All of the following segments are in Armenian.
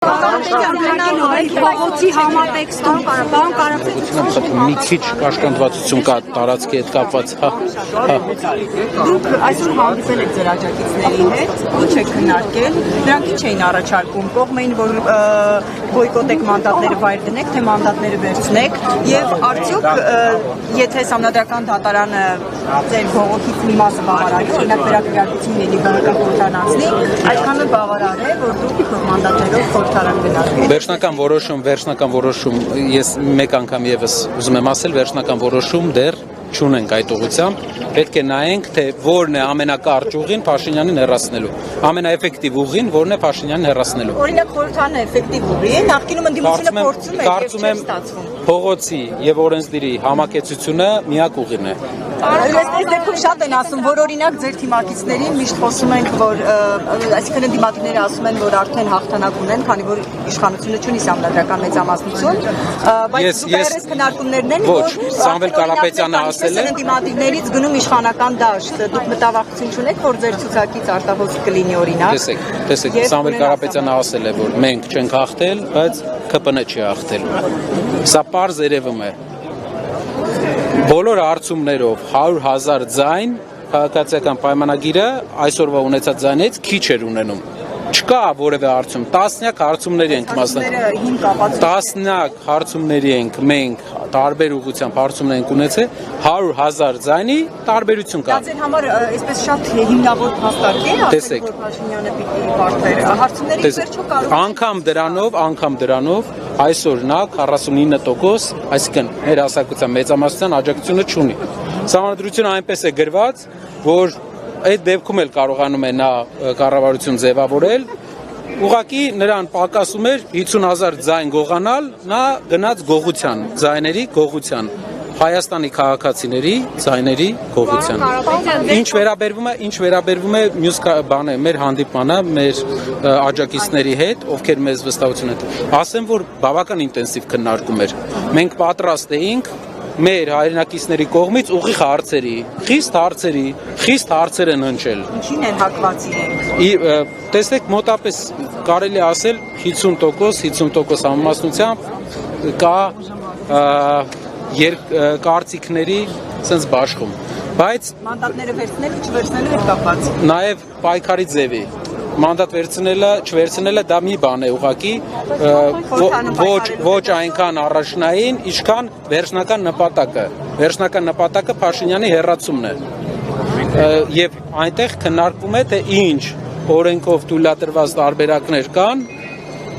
Մի քիչ կաշկանդվածություն կա տարածքի հետ կապված, Դուք այսօր հանդիպել եք ձեր աջակիցների հետ, ոչ եք քննարկել, նրանք ինչ էին առաջարկում, կողմային, որ բոյկոտ եք մանդատները վայր դնեք, թե մանդատները վերցնեք, եւ արդյոք եթե Սահմանադրական դատարանը ձեր բողոքից մի մասը բավարարի, օրինակ վերակրակցությունն էլի բավական խորհրդարան անցնի, այդքան էլ բավարար է, որ դուք մանդատներով խորհրդարան գնացեք։ Վերջնական որոշում, ես մեկ անգամ եւս ուզում եմ ասել, վերջնական որոշում դեռ չունենք այդ ուղղությամբ, պետք է նայենք, թե որն է ամենակարճ ուղին Փաշինյանին հեռացնելու, ամենաէֆեկտիվ ուղին որն է Փաշինյանին հեռացնելու։ Օրինակ խորհրդարանը էֆեկտիվ ուղի է, նախկինում ընդդիմությունը փորձում է եւ չէ ստացվում։ Փողոցի եւ օրենսդիրի համակեցությունը միակ ուղին է։ Այս դեպքում շատ են ասում, որ օրինակ ձեր թիմակիցներին միշտ խոսում ենք, որ այսինքն ընդդիմադիրները ասում են, որ արդեն հաղթանակ ունեն, քանի որ իշխանությունը չունի Սահմանադրական մեծամասնություն, բայց դուք քննարկումներն են, որ Սամվել Կարապետյանը ասել է ընդդիմադիրներից գնում իշխանական դաշտ, դուք մտավախություն չունեք, որ ձեր ցուցակից արտահոսք կլինի օրինակ։ Տեսեք, Սամվել Կարապետյանը ասել է, որ մենք չենք հաղթել, բայց ԿՊՆ չի հաղթել։ Սա պարզ երևում է։ Բոլոր հարցումներով 100,000 ձայն քաղաքացիական պայմանագիրը այսօրվա ունեցած ձայնից քիչ էր ունենում։ Չկա որևէ հարցում, տասնյակ հարցումների ենք տասնյակ հարցումների ենք մենք տարբեր ուղղությամբ հարցումներ ենք ունեցել 100,000 ձայնի տարբերություն կա։ Դա ձեր համար այսպես շատ հիմնավոր փաստարկ է, ասել որ Փաշինյանը պիտի պարտվեր։ Հարցումների վերջո կարող անգամ դրանով այսօր նա 49%, այսինքն մեր հասարակության մեծամասնության աջակցությունը չունի։ Սահմանադրությունը այնպես է գրված, որ այդ դեպքում էլ կարողանում է նա կառավարություն ձևավորել, ուղղակի նրան պակասում էր 50,000 ձայն գողանալ, նա գնաց գողության, ձայների գողության, Հայաստանի քաղաքացիների ձայների գողության։ Ինչ վերաբերվում է մյուս բանը, մեր հանդիպմանը, մեր աջակիցների հետ, ովքեր մեզ վստահություն են, ասեմ, որ բավական ինտենսիվ քննարկում էր։ Մենք պատրաստ էինք մեր հայրենակիցների կողմից ուղիղ հարցերի, խիստ հարցեր են հնչել։ Ինչին են հակված իրենք։ Տեսեք, մոտապես կարելի ասել 50% համամասնությամբ կա կարծիքների sense բաշխում, բայց մանդատները վերցնելու չվերցնելու հետ կապված։ Նաև պայքարի ձևի մանդատ չվերցնելը դա մի բան է ուղղակի ոչ այնքան առաջնային, ինչքան վերջնական նպատակը Փաշինյանի հեռացումն է։ Եվ այնտեղ քննարկվում է, թե ինչ օրենքով թույլատրված տարբերակներ կան,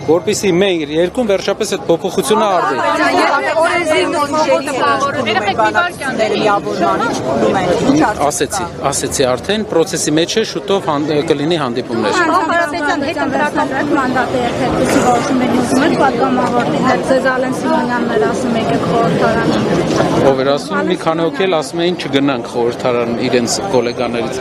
որպեսզի մեր երկրում վերջապես այդ փոփոխությունը արվի։ Ասեցի արդեն, process-ի մեջ է, շուտով կլինի հանդիպումներ։ Ով էր ասում, մի քանի հոգի էլ ասում էին չգնանք խորհրդարան իրենց գոլեգաներից։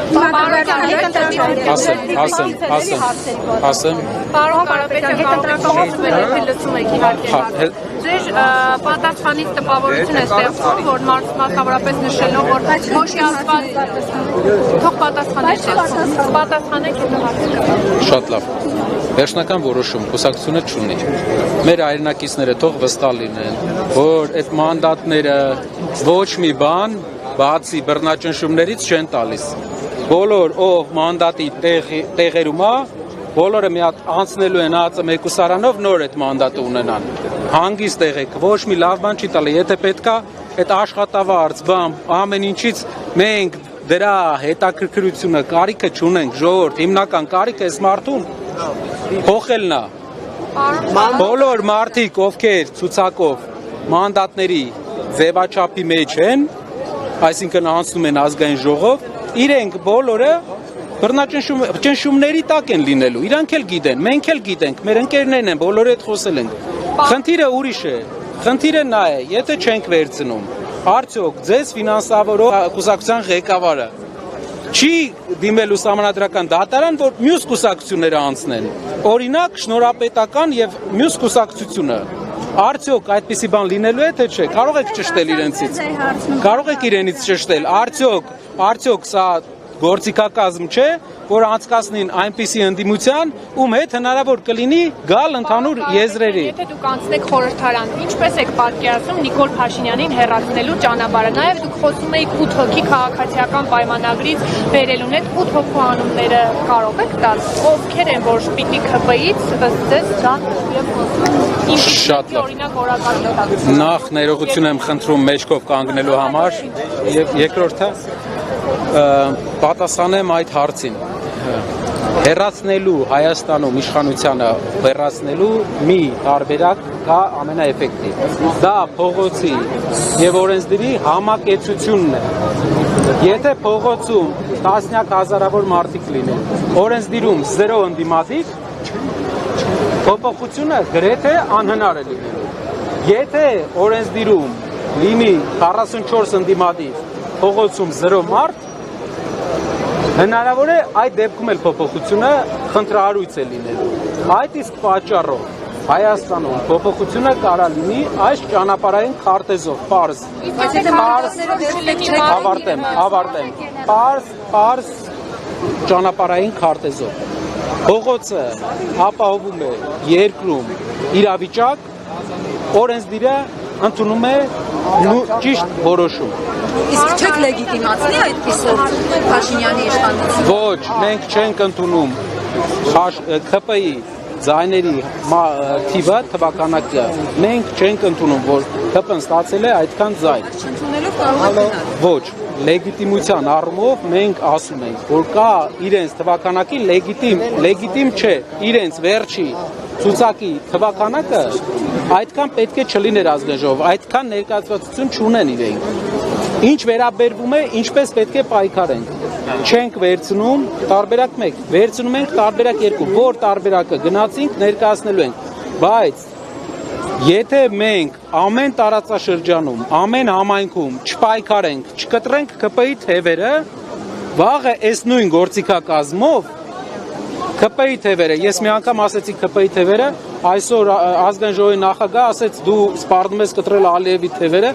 Ասեմ։ Պարոն Կարապետյան, լսում եք իհարկե։ Ձեր պատասխանից տպավորություն է ստեղծում, որ մասնավորապես նշելով, որ ոչ ասված թող պատասխանեք հետո հարցը։ Շատ լավ։ Վերջնական որոշում կուսակցությունը չունի։ Մեր հայրենակիցները թող վստահ լինեն, որ այդ մանդատները ոչ մի բան բացի բռնաճնշումներից չեն տալիս։ Բոլոր ով մանդատի տեղերում է, բոլորը մի հատ անցնելու են ԱԾ մեկուսարանով նոր այդ մանդատը ունենան։ Հանգիստ եղեք, ոչ մի լավ բան չի տալի, եթե պետքա այդ աշխատավարձ բան ամեն ինչից մենք դրա հետաքրքրությունը կարիքը չունենք, ժողովուրդ, հիմնական կարիքը էս մարդուն փոխելն է։ Բոլոր մարդիկ, ովքեր ցուցակով մանդատների ձևաչափի մեջ են, այսինքն անցնում են ազգային ժողով, իրենք բոլորը բռնաճնշումների տակ են լինելու, իրանք էլ գիտեն, մենք էլ գիտենք, մեր ընկերներն են, բոլորը հետ խոսել ենք։ Խնդիրը ուրիշ է, խնդիրը նա է, եթե չենք վերցնում, արդյոք ձեզ ֆինանսավորող կուսակցության ղեկավարը չի դիմելու Սահմանադրական դատարան, որ մյուս կուսակցությունները անցնեն, օրինակ շնորհապետական եւ մյուս կուսակցությունը։ Արդյոք այդպիսի բան լինելու է, թե չէ, կարող եք ճշտել իրենցից։ Կարող եք իրենից ճշտել, արդյոք սա գործիքակազմ չէ, որ անցկացնին այնպիսի ընդդիմության, ում հետ հնարավոր կլինի գալ ընդհանուր եզրերի։ Եթե դուք անցնեք խորհրդարան, ինչպես եք պատկերացնում Նիկոլ Փաշինյանին հեռացնելու ճանապարհը։ Նաև դուք խոսում եք 8 հոգի քաղաքացիական պայմանագրից բերելուն հետ 8 հոգու անունները կարող եք տալ։ Ովքեր են, որ պիտի ԿՊ-ից ըստ ձեզ դան եւ Շատ լավ։ օրինակ օրակարգ տալ։ Նախ ներողություն եմ խնդրում մեջքով կանգնելու համար եւ երկրորդը պատասխանեմ այդ հարցին։ Հեռացնելու Հայաստանում իշխանությանը հեռացնելու մի տարբերակ կա ամենաէֆեկտիվ։ Դա փողոցի եւ օրենսդրի համակեցությունն է։ Եթե փողոցում տասնյակ հազարավոր մարդիկ լինեն, օրենսդիրում 0 ընդդիմադիր, փոփոխությունը գրեթե անհնար է լինելու։ Եթե օրենսդիրում լինի 44 ընդդիմադիր, փողոցում 0 մարդ, հնարավոր է այդ դեպքում էլ փոփոխությունը խնդրահարույց է լինելու։ Այդ իսկ պատճառով Հայաստանում փոփոխությունը կարա լինի այս ճանապարհային քարտեզով, պարզ։ Ավարտեմ։ Պարզ ճանապարհային քարտեզով։ Փողոցը ապահովում է երկրում իրավիճակ, օրենսդիրը ընդունում է ճիշտ որոշում։ Իսկ չեք լեգիտիմացնի այդպիսով Փաշինյանի իշխանությունը։ Ոչ, մենք չենք ընդունում ԿՊ-ի ձայների թիվը թվականակը։ Մենք չենք ընդունում, որ ԿՊ-ն ստացել է այդքան ձայն։ Ընդունելով կարող եք գնալ։ Ոչ, լեգիտիմության առումով մենք ասում ենք, որ կա իրենց թվականակի լեգիտիմ չէ, իրենց վերջի ցուցակի թվականակը այդքան պետք է չլիներ ազգաժողով, այդքան ներկայացվածություն չունեն իրենք։ Ինչ վերաբերվում է, ինչպես պետք է պայքարենք։ Չենք վերցնում տարբերակ 1, վերցնում ենք տարբերակ 2, որ տարբերակը գնացինք ներկայացնելու ենք, բայց եթե մենք ամեն տարածաշրջանում, ամեն համայնքում չպայքարենք, չկտրենք ԿՊ-ի թևերը, վաղը այս նույն գործիքակազմով ԿՊ-ի թևերը, ես մի անգամ ասեցի ԿՊ-ի թևերը, այսօր ազգային ժողովի նախագահ ասեց դու սպառնում ես կտրել Ալիևի թևերը,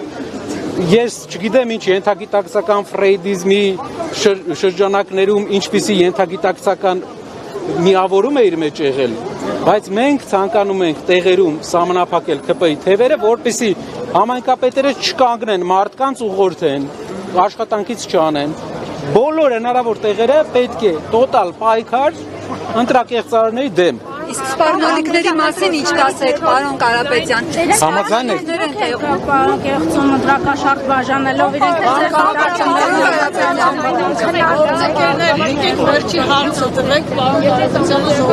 ես չգիտեմ ինչ ենթագիտակցական ֆրեյդիզմի շրջանակներում ինչպիսի ենթագիտակցական միավորում է իր մեջ եղել, բայց մենք ցանկանում ենք տեղերում սահմանափակել ԿՊ-ի թևերը, որպեսզի համայնքապետերը չկանգնեն մարդկանց ուղղորդեն, աշխատանքից չանեն։ Բոլոր հնարավոր տեղերը պետք է տոտալ պայքար ընտրակեղծարարների դեմ։ Իսկ սպառնալիքների մասին ինչ կասեք, պարոն Կարապետյան։ Համաձայն եք։ Կեղծում ընտրակաշարք բաժանելով իրենք վերջի հարցը տվեք, պարոն Կարապետյանը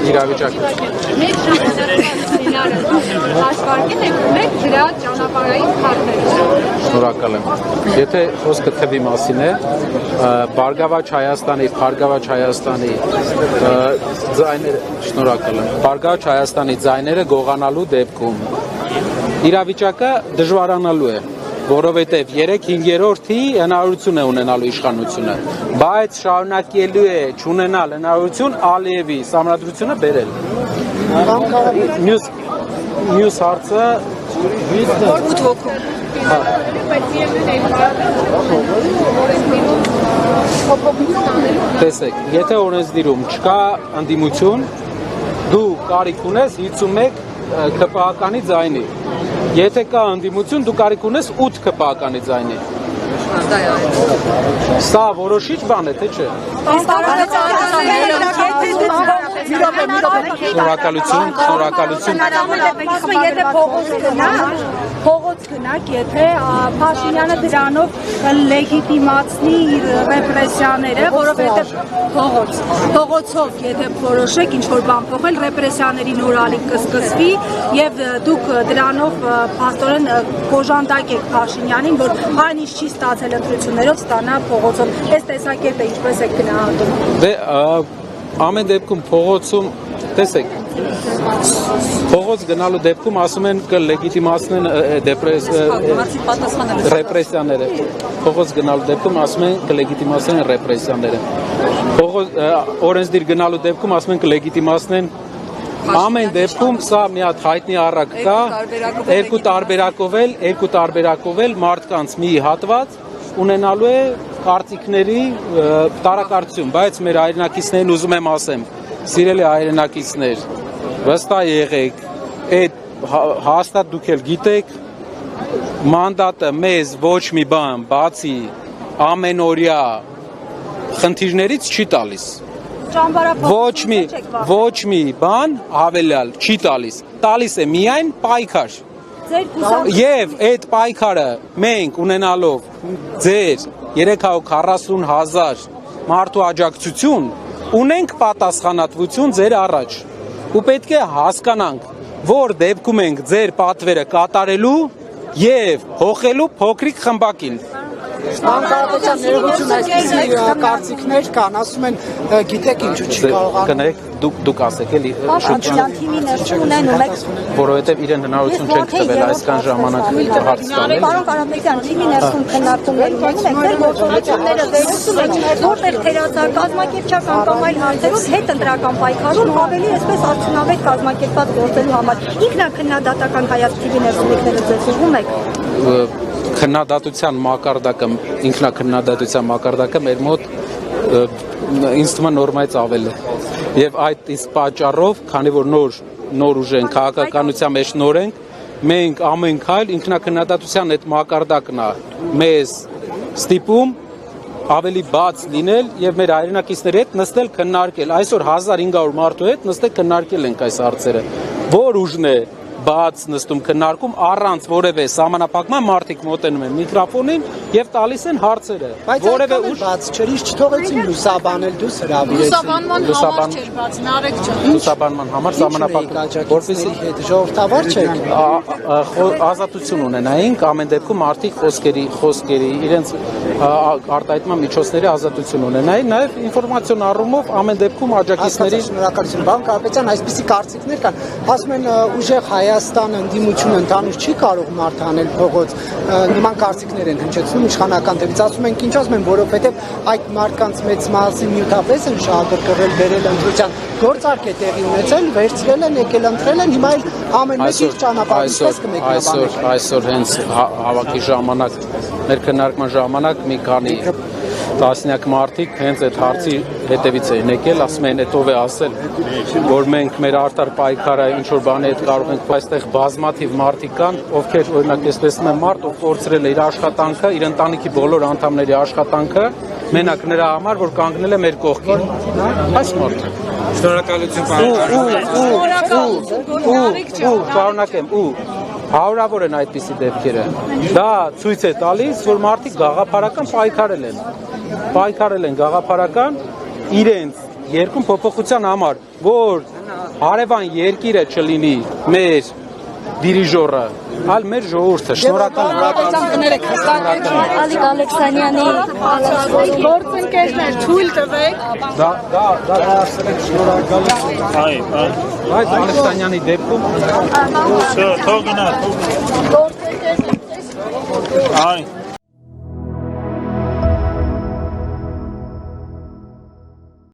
Իրավիճակ։ Շնորհակալ եմ։ Եթե խոսքը թվի մասին է, Բարգավաճ Հայաստանի ձայները, շնորհակալ եմ։ Բարգավաճ Հայաստանի ձայները գողանալու դեպքում իրավիճակը դժվարանալու է, որովհետև 3/5-ի հնարավորություն է ունենալու իշխանությունը, բայց շարունակելու է չունենալ հնարավորություն Ալիևի սահմանադրությունը բերել։ Մյուս հարցը տեսեք, եթե օրենսդիրում չկա ընդդիմություն, դու կարիք ունես 51 ԿՊԱ-կանի ձայնի։ Եթե կա ընդդիմություն, դու կարիք ունես 8 ԿՊԱ-կանի ձայնի։ Սա որոշիչ բան է, թե չէ։ Շնորհակալություն։ Եթե փողոց գնաք, եթե Փաշինյանը դրանով լեգիտիմացնի իր ռեպրեսիաները, որովհետև փողոցով եթե որոշեք ինչ-որ բան փոխել, ռեպրեսիաների նոր ալիք կսկսվի եւ դուք դրանով փաստորեն կոժանդակ եք Փաշինյանին, որ այնինչ չի ստացել ընտրություններով ստանա փողոցով։ Այս տեսակետը ինչպես եք գնահատում։ Դե ամեն դեպքում փողոցում տեսեք, Փողոց գնալու դեպքում ասում են կլեգիտիմացնեն ռեպրեսիաները։ Փողոց գնալու դեպքում ասում են կլեգիտիմացնեն ռեպրեսիաները։ Օրենսդիր գնալու դեպքում ասում են կլեգիտիմացնեն ամեն դեպքում սա մի հատ հայտնի առակ կա, երկու տարբերակով էլ մարդկանց մի հատված ունենալու է կարծիքների տարակարծություն, բայց մեր հայրենակիցներին ուզում եմ ասեմ, սիրելի հայրենակիցներ, վստահ եղեք, այդ հաստատ դուք էլ գիտեք, մանդատը մեզ ոչ մի բան, բացի ամենօրյա խնդիրներից չի տալիս։ Ոչ մի բան հավելյալ չի տալիս է միայն պայքար։ Եվ այդ պայքարը մենք ունենալով ձեր 340,000 մարդու աջակցություն ունենք պատասխանատվություն ձեր առաջ ու պետք է հասկանանք, որ դեպքում ենք ձեր պատվերը կատարելու եւ հոխելու փոքրիկ խմբակին։ Անկարողության ներողություն այսպիսի կարծիքներ կան, ասում են գիտեք ինչու չի կարողանում։ Կներեք, դուք ասեք էլի Պաշտպան թիմի ներսում ունենում եք որովհետև իրեն հնարավորություն չենք տվել այսքան ժամանակ հարց տանել։ Պարոն Կարապետյան, թիմի ներսում քննարկումներ ունենում եք, ձեր գործողությունները վերլուծում եք, որտեղ թերացար կազմակերպչական կամ այլ հարցերով հետընտրական պայքարում ավելի այսպես արդյունավետ կազմակերպված գործելու համար ինքնակննադատական հայացք թիմի ներսում եկները ձեզ ուղղում եք։ Քննադատության մակարդակը, ինքնակննադատության մակարդակը մեր մոտ ինձ թվում է նորմայից ավել է։ Եվ այդ իսկ պատճառով, քանի որ նոր ուժ են, քաղաքականության մեջ նոր ենք, մենք ամեն քայլ ինքնակննադատության այդ մակարդակն է մեզ ստիպում ավելի բաց լինել եւ մեր հայրենակիցների հետ նստել քննարկել։ Այսօր 1500 մարդու հետ նստել քննարկել ենք այս հարցերը։ Որ ուժն է բաց նստում քննարկում առանց որևէ սահմանափակման մարդիկ մոտենում են միկրոֆոնին եւ տալիս են հարցերը։ Որևէ ուժ բաց չէր, չթողեցին լուսաբանել, դուս հրավիրեցին։ Լուսաբանման համար սահմանափակում, որպեսզի ժողովրդավար չեք։ ազատություն ունենայինք ամեն դեպքում մարդիկ խոսքերի իրենց արտահայտման միջոցների ազատություն ունենային, նաեւ ինֆորմացիոն առումով ամեն դեպքում աջակիցների շնորհակալություն։ Պարոն Կարապետյան, այսպիսի կարծիքներ կան։ Ասում են ուժեղ Հայաստանը ընդդիմությունը ընդհանուր չի կարող մարտահանել փողոց, նման կարծիքներ են հնչեցնում իշխանական դեպից, ասում են, ինչ ասում են, որովհետև այդ մարդկանց մեծ մասի նյութապես են շահագրգռել, բերել ընտրության, գործարք է տեղի ունեցել, վերցրել են, եկել ընտրել են, հիմա էլ ամեն մեկը իր ճանապարհից կմեկնաբաներ։ Այսօր հենց հավաքի ժամանակ, մեր քննարկման ժամանակ մի քանի տասնյակ մարդիկ հենց այդ հարցի հետևից էին եկել, ասում են, «Էդ ով է ասել, որ մենք մեր արդար պայքարը ինչ որ բանի հետ կարող ենք, այստեղ բազմաթիվ մարդիկ կան, ովքեր օրինակ ես տեսնում եմ մարդ, ով կորցրել է իր աշխատանքը, իր ընտանիքի բոլոր անդամների աշխատանքը, մենակ նրա համար, որ կանգնել է մեր կողքին»։ Այս մարդը։ Շնորհակալություն, Շարունակեմ, հարյուրավոր են այդպիսի դեպքերը։ Դա ցույց է տալիս, որ մարդիկ գաղափարական պայքարել են գաղափարական իրենց երկրում փոփոխության համար, որ հարևան երկիրը չլինի մեր դիրիժորը, այլ մեր ժողովուրդը։ Շնորհակալ եմ։ Ալիկ Ալեքսանյանի Գործընկերներ, թույլ տվեք։ Դա Այդ Ալեքսանյանի դեպքում թող գնա, թող գնա։ Այ